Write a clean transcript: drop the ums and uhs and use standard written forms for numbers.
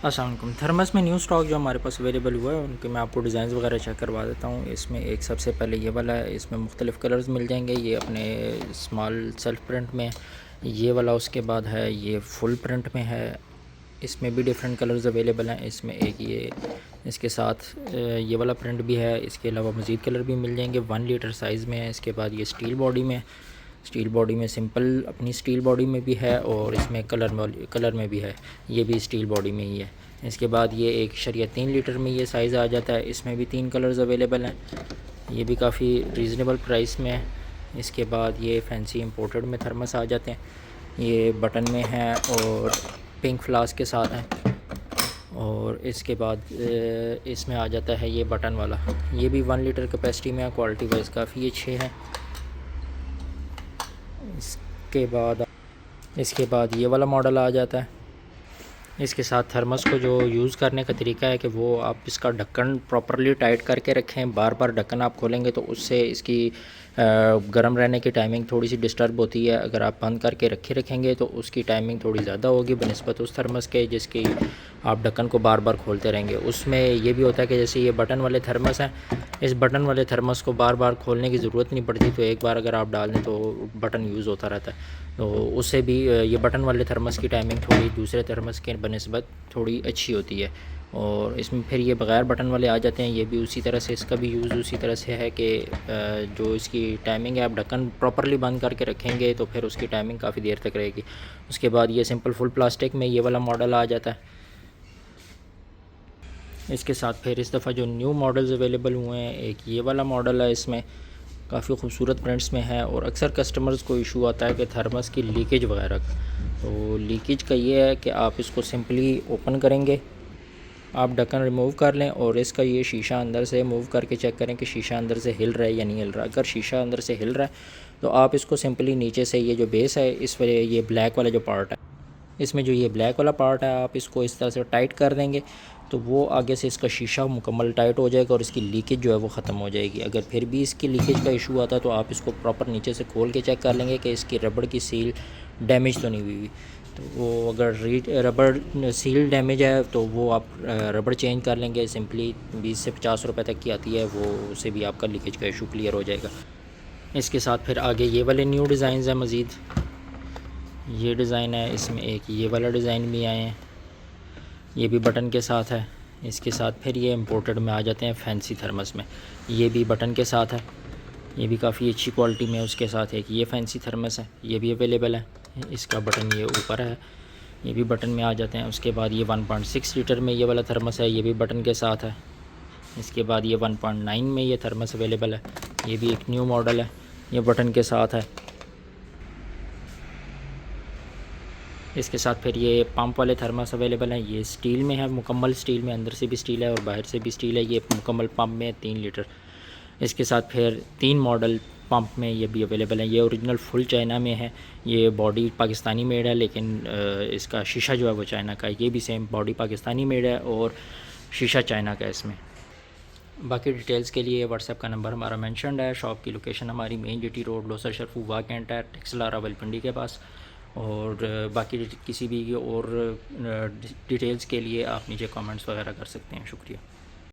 अस्सलाम वालेकुम। थर्मस में न्यू स्टॉक जो हमारे पास अवेलेबल हुआ है उनके मैं आपको डिज़ाइन वगैरह चेक करवा देता हूँ। इसमें एक सबसे पहले ये वाला है, इसमें मुख्तलिफ़ कलर्स मिल जाएंगे। ये अपने स्मॉल सेल्फ प्रिंट में, ये वाला उसके बाद है ये फुल प्रिंट में है। इसमें भी डिफरेंट कलर्स अवेलेबल हैं। इसमें एक ये इसके साथ ये वाला प्रिंट भी है। इसके अलावा मज़ीद कलर भी मिल जाएंगे। 1 लीटर साइज़ में है। इसके बाद ये स्टील बॉडी में सिंपल अपनी स्टील बॉडी में भी है और इसमें कलर में भी है। ये भी स्टील बॉडी में ही है। इसके बाद ये एक शरिया 3 लीटर में ये साइज़ आ जाता है। इसमें भी 3 कलर्स अवेलेबल हैं। ये भी काफ़ी रीज़नेबल प्राइस में है। इसके बाद ये फैंसी इंपोर्टेड में थर्मस आ जाते हैं। ये बटन में है और पिंक फ्लास्क के साथ है। और इसके बाद इसमें आ जाता है ये बटन वाला। ये भी 1 लीटर कैपेसिटी में है। क्वालिटी वाइज काफ़ी अच्छे हैं। इसके बाद ये वाला मॉडल आ जाता है। इसके साथ थर्मस को जो यूज़ करने का तरीका है कि वो आप इसका ढक्कन प्रॉपरली टाइट करके रखें। बार बार ढक्कन आप खोलेंगे तो उससे इसकी गर्म रहने की टाइमिंग थोड़ी सी डिस्टर्ब होती है। अगर आप बंद करके रखेंगे तो उसकी टाइमिंग थोड़ी ज़्यादा होगी बनिस्बत उस थर्मस के जिसकी आप ढक्कन को बार बार खोलते रहेंगे। उसमें ये भी होता है कि जैसे ये बटन वाले थर्मस हैं, इस बटन वाले थर्मस को बार बार खोलने की ज़रूरत नहीं पड़ती। तो एक बार अगर आप डाल दें तो बटन यूज़ होता रहता है। तो उससे भी ये बटन वाले थर्मस की टाइमिंग थोड़ी दूसरे थर्मस के बनिस्बत थोड़ी अच्छी होती है। और इसमें फिर ये बग़ैर बटन वाले आ जाते हैं। ये भी उसी तरह से, इसका भी यूज़ उसी तरह से है कि जो इसकी टाइमिंग है आप ढक्कन प्रॉपरली बंद करके रखेंगे तो फिर उसकी टाइमिंग काफ़ी देर तक रहेगी। उसके बाद ये सिंपल फुल प्लास्टिक में ये वाला मॉडल आ जाता है। इसके साथ फिर इस दफ़ा जो न्यू मॉडल्स अवेलेबल हुए हैं, एक ये वाला मॉडल है। इसमें काफ़ी खूबसूरत प्रिंट्स में है। और अक्सर कस्टमर्स को इशू आता है कि थर्मस की लीकेज वगैरह का। तो लीकेज का ये है कि आप इसको सिंपली ओपन करेंगे, आप ढक्कन रिमूव कर लें और इसका ये शीशा अंदर से मूव करके चेक करें कि शीशा अंदर से हिल रहा है या नहीं हिल रहा। अगर शीशा अंदर से हिल रहा है तो आप इसको सिंपली नीचे से ये जो बेस है, इस वजह ये ब्लैक वाला जो पार्ट है, इसमें जो ये ब्लैक वाला पार्ट है, आप इसको इस तरह से टाइट कर देंगे तो वो आगे से इसका शीशा मुकम्मल टाइट हो जाएगा और इसकी लीकेज जो है वो ख़त्म हो जाएगी। अगर फिर भी इसकी लीकेज का इशू आता है तो आप इसको प्रॉपर नीचे से खोल के चेक कर लेंगे कि इसकी रबड़ की सील डैमेज तो नहीं हुई। तो वो अगर रबड़ सील डैमेज है तो वो आप रबड़ चेंज कर लेंगे। सिंपली 20 से 50 रुपये तक की आती है, वो उससे भी आपका लीकेज का इशू क्लियर हो जाएगा। इसके साथ फिर आगे ये वाले न्यू डिज़ाइन हैं। मज़ीद ये डिज़ाइन है, इसमें एक ये वाला डिज़ाइन भी आए हैं। ये भी बटन के साथ है। इसके साथ फिर ये इंपोर्टेड में आ जाते हैं फैंसी थर्मस में। ये भी बटन के साथ है, ये भी काफ़ी अच्छी क्वालिटी में। उसके साथ एक ये फैंसी थर्मस है, ये भी अवेलेबल है। इसका बटन ये ऊपर है, ये भी बटन में आ जाते हैं। उसके बाद ये 1.6 लीटर में ये वाला थर्मस है, ये भी बटन के साथ है। इसके बाद ये 1.9 में ये थर्मस अवेलेबल है, ये भी एक न्यू मॉडल है, ये बटन के साथ है। इसके साथ फिर ये पंप वाले थर्मस अवेलेबल हैं। ये स्टील में है, मुकम्मल स्टील में, अंदर से भी स्टील है और बाहर से भी स्टील है। ये मुकम्मल पंप में 3 लीटर। इसके साथ फिर 3 मॉडल पंप में ये भी अवेलेबल है। ये ओरिजिनल फुल चाइना में है। ये बॉडी पाकिस्तानी मेड है लेकिन इसका शीशा जो है वो चाइना का है। ये भी सेम बॉडी पाकिस्तानी मेड है और शीशा चाइना का है इसमें। बाकी डिटेल्स के लिए व्हाट्सएप का नंबर हमारा मेंशनड है। शॉप की लोकेशन हमारी main GT road, Losar Sharfu वाह कैंट है, टेक्सला रावलपिंडी के पास। और बाकी किसी भी और डिटेल्स के लिए आप नीचे कमेंट्स वगैरह कर सकते हैं। शुक्रिया।